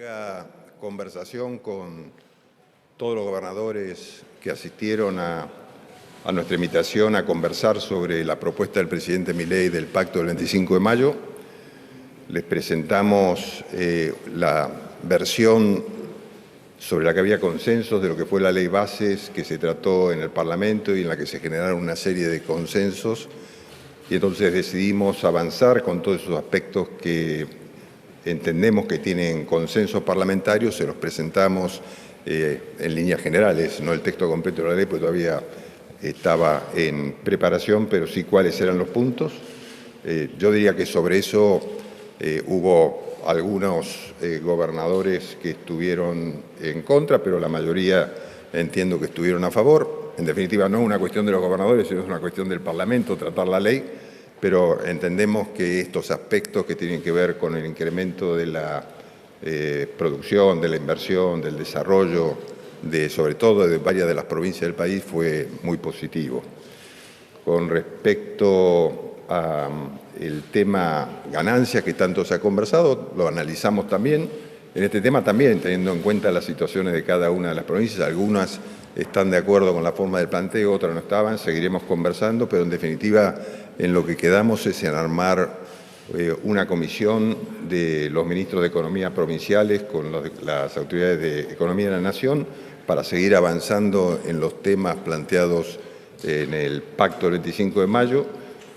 larga conversación con todos los gobernadores que asistieron a nuestra invitación a conversar sobre la propuesta del presidente Milei del Pacto del 25 de mayo. Les presentamos la versión sobre la que había consensos de lo que fue la ley bases que se trató en el Parlamento y en la que se generaron una serie de consensos. Y entonces decidimos avanzar con todos esos aspectos que entendemos que tienen consenso parlamentario. Se los presentamos en líneas generales, no el texto completo de la ley, porque todavía estaba en preparación, pero sí cuáles eran los puntos. Yo diría que sobre eso hubo algunos gobernadores que estuvieron en contra, pero la mayoría entiendo que estuvieron a favor. En definitiva, no es una cuestión de los gobernadores, sino es una cuestión del Parlamento tratar la ley, pero entendemos que estos aspectos que tienen que ver con el incremento de la producción, de la inversión, del desarrollo, sobre todo de varias de las provincias del país, fue muy positivo. Con respecto al tema ganancias que tanto se ha conversado, lo analizamos también. En este tema también, teniendo en cuenta las situaciones de cada una de las provincias, algunas están de acuerdo con la forma del planteo, otras no estaban, seguiremos conversando, pero en definitiva en lo que quedamos es en armar una comisión de los ministros de Economía provinciales con las autoridades de Economía de la Nación para seguir avanzando en los temas planteados en el Pacto del 25 de mayo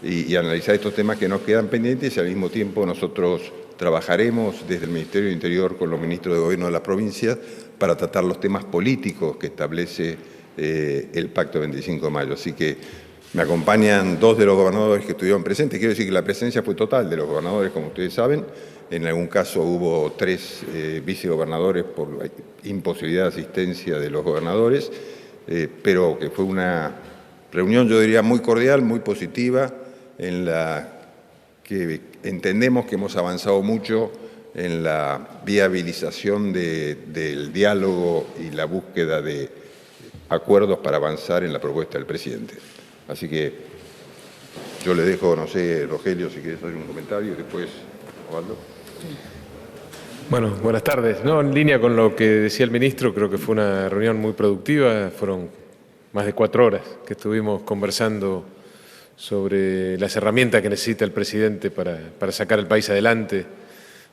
y analizar estos temas que nos quedan pendientes, y al mismo tiempo nosotros trabajaremos desde el Ministerio del Interior con los ministros de Gobierno de las provincias para tratar los temas políticos que establece el Pacto del 25 de mayo. Así que me acompañan dos de los gobernadores que estuvieron presentes. Quiero decir que la presencia fue total de los gobernadores, como ustedes saben. En algún caso hubo 3 vicegobernadores por la imposibilidad de asistencia de los gobernadores, pero que fue una reunión, yo diría, muy cordial, muy positiva, en la que entendemos que hemos avanzado mucho en la viabilización del diálogo y la búsqueda de acuerdos para avanzar en la propuesta del presidente. Así que yo le dejo, no sé, Rogelio, si quieres hacer un comentario y después, Osvaldo. Bueno, buenas tardes. No, en línea con lo que decía el ministro, creo que fue una reunión muy productiva. Fueron más de 4 horas que estuvimos conversando sobre las herramientas que necesita el presidente para sacar el país adelante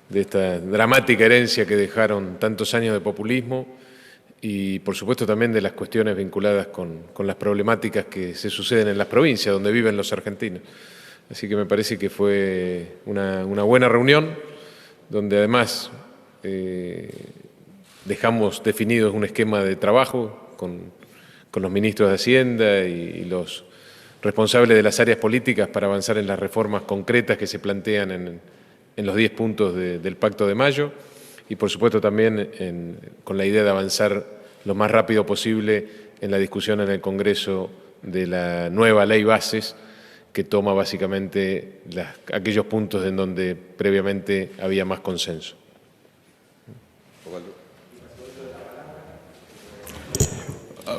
de esta dramática herencia que dejaron tantos años de populismo y, por supuesto, también de las cuestiones vinculadas con las problemáticas que se suceden en las provincias donde viven los argentinos. Así que me parece que fue una buena reunión, donde además dejamos definidos un esquema de trabajo con los ministros de Hacienda y los responsables de las áreas políticas para avanzar en las reformas concretas que se plantean en los 10 puntos del Pacto de Mayo y, por supuesto, también con la idea de avanzar lo más rápido posible en la discusión en el Congreso de la nueva ley bases que toma básicamente aquellos puntos en donde previamente había más consenso.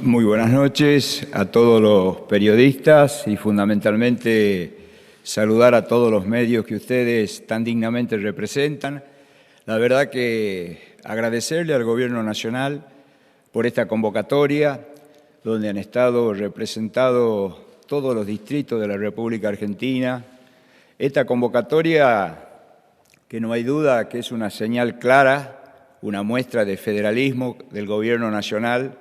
Muy buenas noches a todos los periodistas y fundamentalmente saludar a todos los medios que ustedes tan dignamente representan. La verdad que agradecerle al Gobierno Nacional por esta convocatoria, donde han estado representados todos los distritos de la República Argentina. Esta convocatoria, que no hay duda que es una señal clara, una muestra de federalismo del Gobierno Nacional,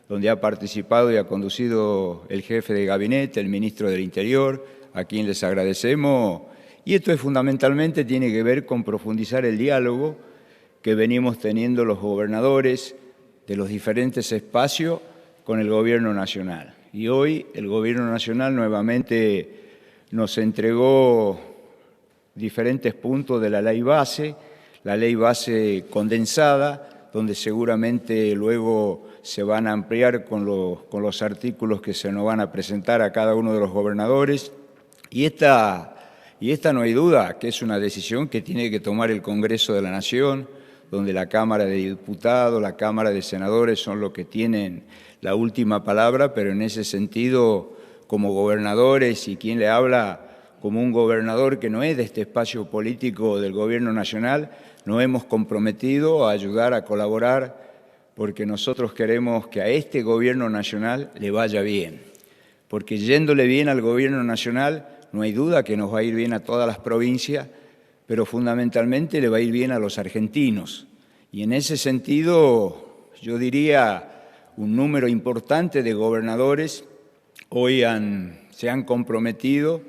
donde ha participado y ha conducido el jefe de gabinete, el ministro del Interior, a quien les agradecemos. Y esto fundamentalmente tiene que ver con profundizar el diálogo que venimos teniendo los gobernadores de los diferentes espacios con el Gobierno Nacional. Y hoy el Gobierno Nacional nuevamente nos entregó diferentes puntos de la ley base condensada, donde seguramente luego se van a ampliar con los artículos que se nos van a presentar a cada uno de los gobernadores. Y esta no hay duda que es una decisión que tiene que tomar el Congreso de la Nación, donde la Cámara de Diputados, la Cámara de Senadores son los que tienen la última palabra, pero en ese sentido, como gobernadores y quien le habla, como un gobernador que no es de este espacio político del Gobierno Nacional, nos hemos comprometido a ayudar, a colaborar, porque nosotros queremos que a este Gobierno Nacional le vaya bien. Porque yéndole bien al Gobierno Nacional, no hay duda que nos va a ir bien a todas las provincias, pero fundamentalmente le va a ir bien a los argentinos. Y en ese sentido, yo diría, un número importante de gobernadores hoy se han comprometido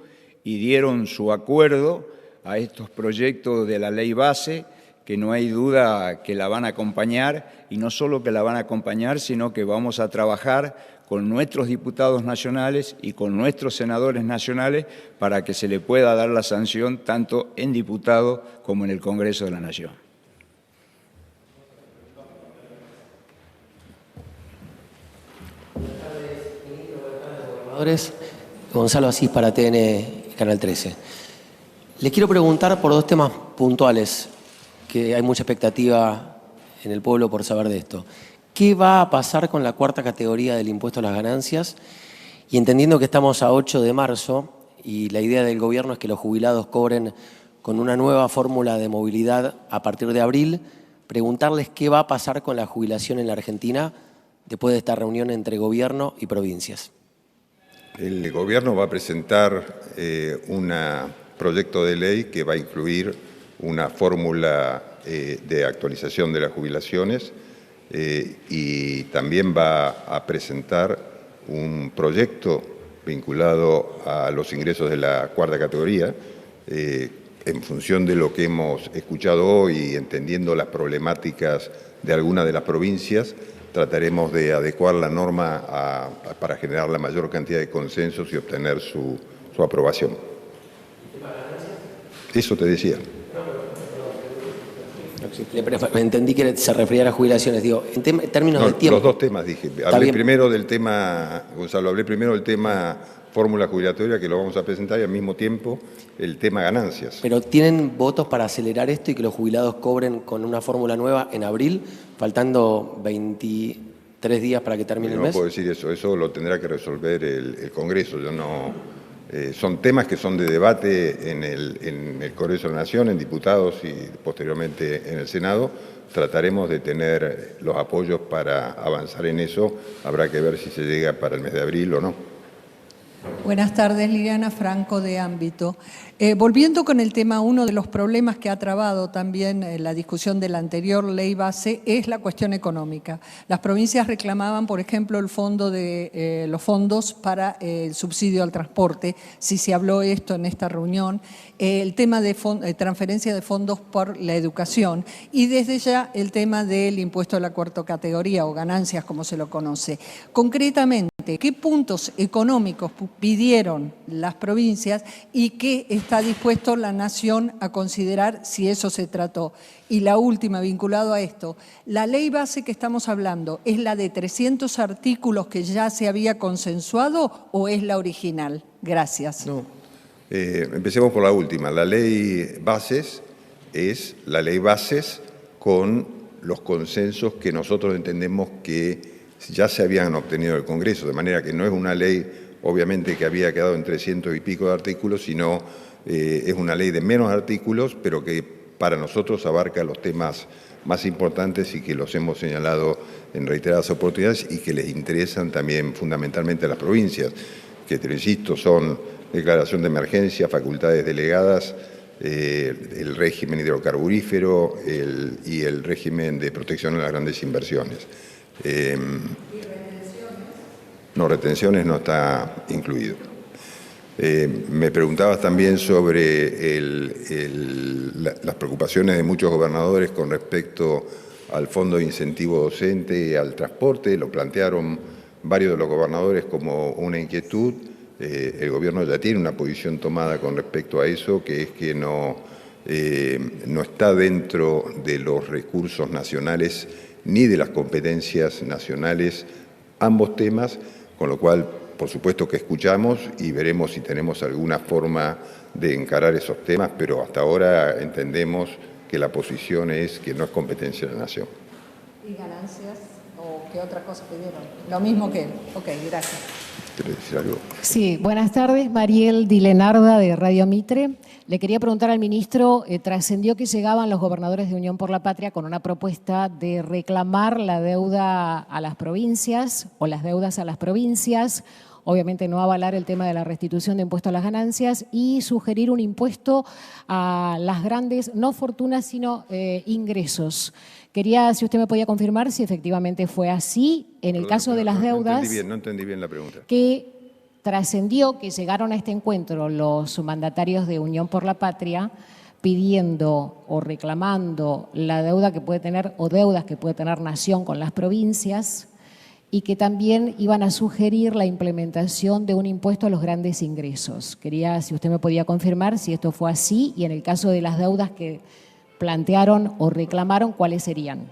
y dieron su acuerdo a estos proyectos de la ley base, que no hay duda que la van a acompañar, y no solo que la van a acompañar, sino que vamos a trabajar con nuestros diputados nacionales y con nuestros senadores nacionales para que se le pueda dar la sanción tanto en diputado como en el Congreso de la Nación. Gonzalo Asís para TN y Canal 13. Le quiero preguntar por dos temas puntuales, que hay mucha expectativa en el pueblo por saber de esto. ¿Qué va a pasar con la cuarta categoría del impuesto a las ganancias? Y entendiendo que estamos a 8 de marzo y la idea del gobierno es que los jubilados cobren con una nueva fórmula de movilidad a partir de abril, preguntarles qué va a pasar con la jubilación en la Argentina después de esta reunión entre gobierno y provincias. El gobierno va a presentar un proyecto de ley que va a incluir una fórmula de actualización de las jubilaciones y también va a presentar un proyecto vinculado a los ingresos de la cuarta categoría. En función de lo que hemos escuchado hoy y entendiendo las problemáticas de algunas de las provincias, trataremos de adecuar la norma para generar la mayor cantidad de consensos y obtener su aprobación. Eso te decía. Entendí que se refería a las jubilaciones. Digo, en términos de tiempo. Los dos temas dije. Hablé primero del tema, Gonzalo, del tema fórmula jubilatoria, que lo vamos a presentar, y al mismo tiempo el tema ganancias. Pero ¿tienen votos para acelerar esto y que los jubilados cobren con una fórmula nueva en abril, faltando 23 días para que termine el mes? No puedo decir eso lo tendrá que resolver el Congreso. Yo no, son temas que son de debate en el Congreso de la Nación, en diputados y posteriormente en el Senado. Trataremos de tener los apoyos para avanzar en eso. Habrá que ver si se llega para el mes de abril o no. Buenas tardes, Liliana Franco de Ámbito. Volviendo con el tema, uno de los problemas que ha trabado también la discusión de la anterior ley base es la cuestión económica. Las provincias reclamaban, por ejemplo, los fondos para el subsidio al transporte, si se habló esto en esta reunión, el tema de transferencia de fondos por la educación y desde ya el tema del impuesto a la cuarta categoría o ganancias, como se lo conoce. Concretamente, ¿qué puntos económicos pidieron las provincias y qué está dispuesto la Nación a considerar si eso se trató? Y la última, vinculado a esto, ¿la ley base que estamos hablando es la de 300 artículos que ya se había consensuado o es la original? Gracias. No. Empecemos por la última. La ley bases es la ley bases con los consensos que nosotros entendemos que ya se habían obtenido del Congreso, de manera que no es una ley, obviamente, que había quedado en 300 y pico de artículos, sino es una ley de menos artículos, pero que para nosotros abarca los temas más importantes y que los hemos señalado en reiteradas oportunidades y que les interesan también fundamentalmente a las provincias, que, te lo insisto, son declaración de emergencia, facultades delegadas, el régimen hidrocarburífero y el régimen de protección a las grandes inversiones. ¿Y retenciones? No, retenciones no está incluido. Me preguntabas también sobre las preocupaciones de muchos gobernadores con respecto al Fondo de Incentivo Docente, al transporte. Lo plantearon varios de los gobernadores como una inquietud. El gobierno ya tiene una posición tomada con respecto a eso, que es que no está dentro de los recursos nacionales ni de las competencias nacionales ambos temas, con lo cual, por supuesto que escuchamos y veremos si tenemos alguna forma de encarar esos temas, pero hasta ahora entendemos que la posición es que no es competencia de la Nación. ¿Y ganancias o ¿qué otra cosa pidieron? Lo mismo que él. Ok, gracias. ¿Quieres decir algo? Sí, buenas tardes. Mariel Dilenarda, de Radio Mitre. Le quería preguntar al ministro, trascendió que llegaban los gobernadores de Unión por la Patria con una propuesta de reclamar la deuda a las provincias o las deudas a las provincias, obviamente no avalar el tema de la restitución de impuestos a las ganancias y sugerir un impuesto a las grandes, no fortunas, sino ingresos. Quería, si usted me podía confirmar si efectivamente fue así, en el caso de las deudas. No entendí bien la pregunta. Que trascendió que llegaron a este encuentro los mandatarios de Unión por la Patria pidiendo o reclamando la deuda que puede tener o deudas que puede tener Nación con las provincias y que también iban a sugerir la implementación de un impuesto a los grandes ingresos. Quería, si usted me podía confirmar si esto fue así y en el caso de las deudas que plantearon o reclamaron, ¿cuáles serían?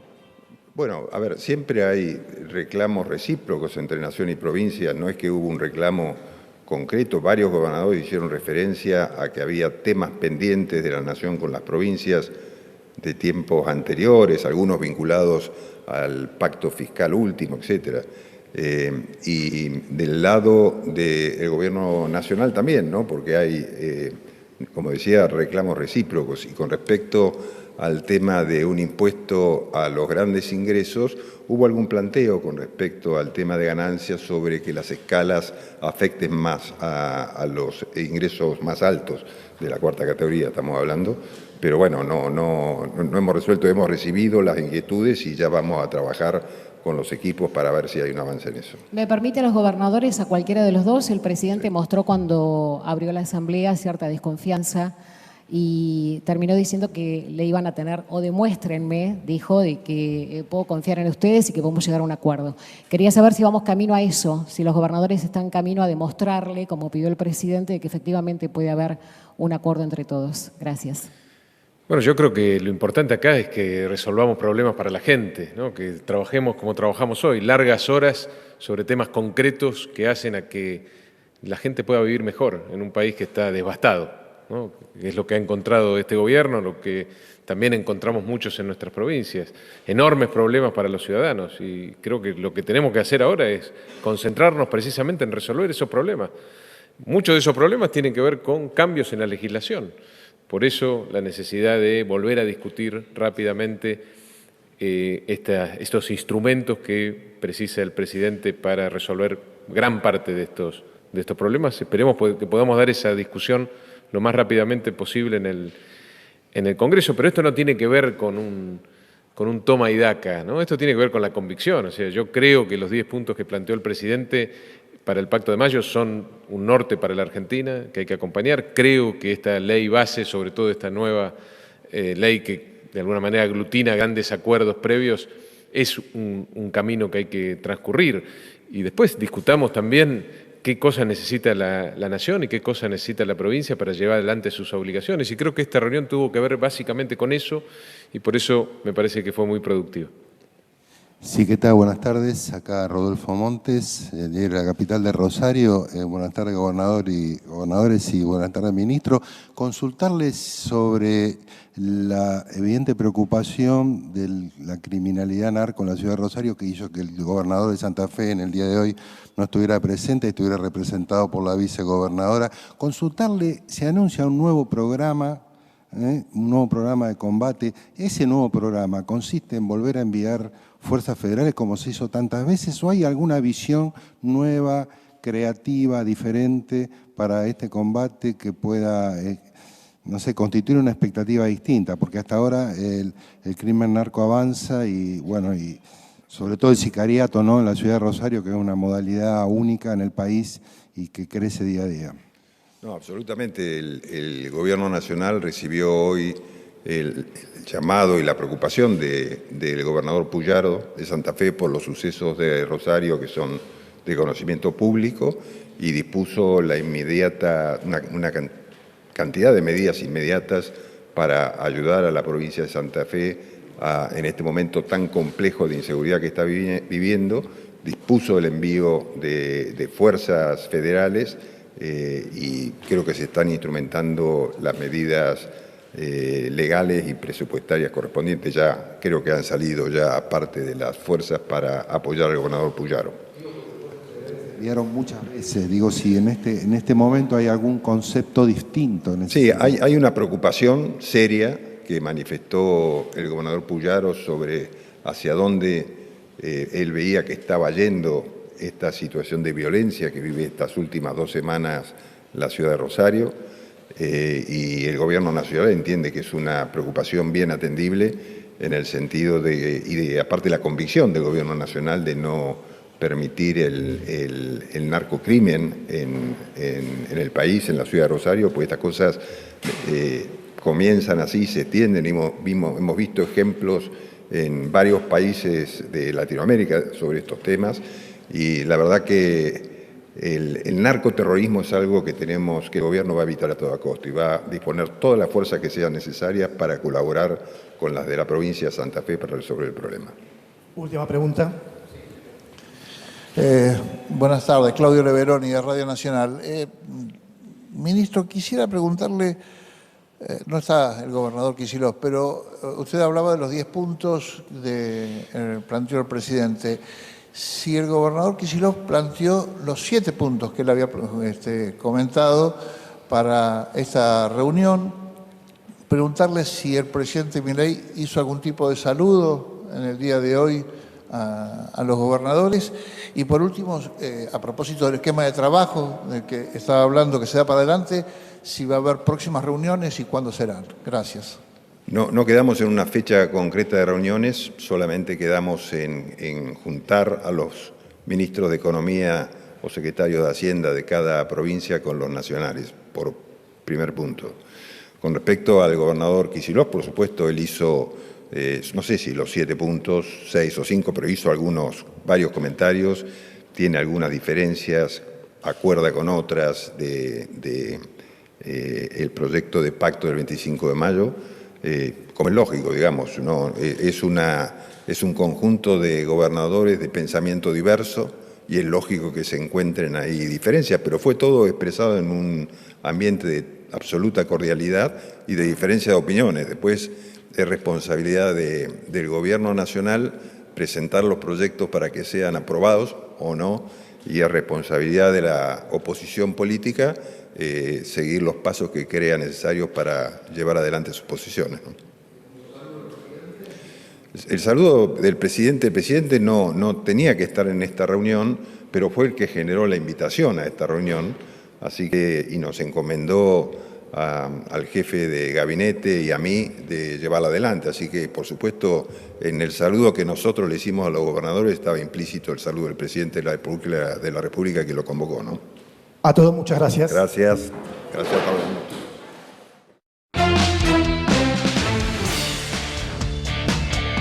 Bueno, a ver, siempre hay reclamos recíprocos entre Nación y provincia, no es que hubo un reclamo concreto, varios gobernadores hicieron referencia a que había temas pendientes de la Nación con las provincias de tiempos anteriores, algunos vinculados al pacto fiscal último, etcétera. Y del lado del gobierno nacional también, ¿no? Porque hay, como decía, reclamos recíprocos. Y con respecto al tema de un impuesto a los grandes ingresos, hubo algún planteo con respecto al tema de ganancias sobre que las escalas afecten más a los ingresos más altos de la cuarta categoría, estamos hablando. Pero bueno, no hemos resuelto, hemos recibido las inquietudes y ya vamos a trabajar con los equipos para ver si hay un avance en eso. ¿Me permite a los gobernadores, a cualquiera de los dos? El presidente mostró cuando abrió la asamblea cierta desconfianza y terminó diciendo que le iban a tener, o demuéstrenme, dijo, de que puedo confiar en ustedes y que podemos llegar a un acuerdo. Quería saber si vamos camino a eso, si los gobernadores están camino a demostrarle, como pidió el presidente, que efectivamente puede haber un acuerdo entre todos. Gracias. Bueno, yo creo que lo importante acá es que resolvamos problemas para la gente, ¿no? Que trabajemos como trabajamos hoy, largas horas sobre temas concretos que hacen a que la gente pueda vivir mejor en un país que está devastado, ¿no? Que es lo que ha encontrado este gobierno, lo que también encontramos muchos en nuestras provincias, enormes problemas para los ciudadanos y creo que lo que tenemos que hacer ahora es concentrarnos precisamente en resolver esos problemas. Muchos de esos problemas tienen que ver con cambios en la legislación. Por eso la necesidad de volver a discutir rápidamente estos instrumentos que precisa el presidente para resolver gran parte de estos problemas. Esperemos que podamos dar esa discusión lo más rápidamente posible en el Congreso, pero esto no tiene que ver con un toma y daca, ¿no? Esto tiene que ver con la convicción. O sea, yo creo que los 10 puntos que planteó el presidente para el Pacto de Mayo son un norte para la Argentina que hay que acompañar. Creo que esta ley base, sobre todo esta nueva ley que de alguna manera aglutina grandes acuerdos previos, es un camino que hay que transcurrir. Y después discutamos también qué cosas necesita la Nación y qué cosas necesita la provincia para llevar adelante sus obligaciones. Y creo que esta reunión tuvo que ver básicamente con eso y por eso me parece que fue muy productiva. Sí, ¿qué tal? Buenas tardes. Acá Rodolfo Montes, de la capital de Rosario. Buenas tardes, gobernadores y buenas tardes, ministro. Consultarles sobre la evidente preocupación de la criminalidad narco en la ciudad de Rosario que hizo que el gobernador de Santa Fe en el día de hoy no estuviera presente, estuviera representado por la vicegobernadora. Consultarle, se anuncia un nuevo programa de combate. Ese nuevo programa consiste en volver a enviar fuerzas federales como se hizo tantas veces, o hay alguna visión nueva, creativa, diferente para este combate que pueda, no sé, constituir una expectativa distinta, porque hasta ahora el crimen narco avanza y, bueno, y sobre todo el sicariato, ¿no?, en la ciudad de Rosario, que es una modalidad única en el país y que crece día a día. No, absolutamente. El Gobierno Nacional recibió hoy el llamado y la preocupación del gobernador Puyaro de Santa Fe por los sucesos de Rosario que son de conocimiento público y dispuso una cantidad de medidas inmediatas para ayudar a la provincia de Santa Fe en este momento tan complejo de inseguridad que está viviendo. Dispuso el envío de fuerzas federales y creo que se están instrumentando las medidas legales y presupuestarias correspondientes. Ya creo que han salido ya parte de las fuerzas para apoyar al gobernador Puyaro. Vieron muchas veces, digo, si en este momento hay algún concepto distinto. Sí, hay una preocupación seria que manifestó el gobernador Puyaro sobre hacia dónde él veía que estaba yendo esta situación de violencia que vive estas últimas 2 semanas la ciudad de Rosario, y el gobierno nacional entiende que es una preocupación bien atendible en el sentido de aparte la convicción del gobierno nacional de no permitir el narcocrimen en el país, en la ciudad de Rosario, pues estas cosas comienzan así, se extienden. Hemos visto ejemplos en varios países de Latinoamérica sobre estos temas, y la verdad que el narcoterrorismo es algo que el gobierno va a evitar a toda costa y va a disponer todas las fuerzas que sean necesarias para colaborar con las de la provincia de Santa Fe para resolver el problema. Última pregunta. Buenas tardes, Claudio Leveroni de Radio Nacional. Ministro, quisiera preguntarle, no está el gobernador Kicillof, pero usted hablaba de los 10 puntos que planteó el presidente. Si el gobernador Kicillof planteó los 7 puntos que él había comentado para esta reunión, preguntarle si el presidente Milei hizo algún tipo de saludo en el día de hoy a los gobernadores. Y por último, a propósito del esquema de trabajo del que estaba hablando, que se da para adelante, si va a haber próximas reuniones y cuándo serán. Gracias. No quedamos en una fecha concreta de reuniones, solamente quedamos en juntar a los ministros de Economía o secretarios de Hacienda de cada provincia con los nacionales, por primer punto. Con respecto al gobernador Kicillof, por supuesto, él hizo, no sé si los 7 puntos, 6 o 5, pero hizo varios comentarios, tiene algunas diferencias, acuerda con otras el proyecto de pacto del 25 de mayo, como es lógico, digamos, ¿no? Es un conjunto de gobernadores de pensamiento diverso y es lógico que se encuentren ahí diferencias, pero fue todo expresado en un ambiente de absoluta cordialidad y de diferencia de opiniones. Después es responsabilidad del gobierno nacional presentar los proyectos para que sean aprobados o no, y es responsabilidad de la oposición política seguir los pasos que crea necesarios para llevar adelante sus posiciones, ¿no? El saludo del presidente, no tenía que estar en esta reunión, pero fue el que generó la invitación a esta reunión, y nos encomendó al jefe de gabinete y a mí de llevarla adelante. Así que, por supuesto, en el saludo que nosotros le hicimos a los gobernadores estaba implícito el saludo del presidente de la República que lo convocó, ¿no? A todos, muchas gracias. Gracias. Gracias a todos.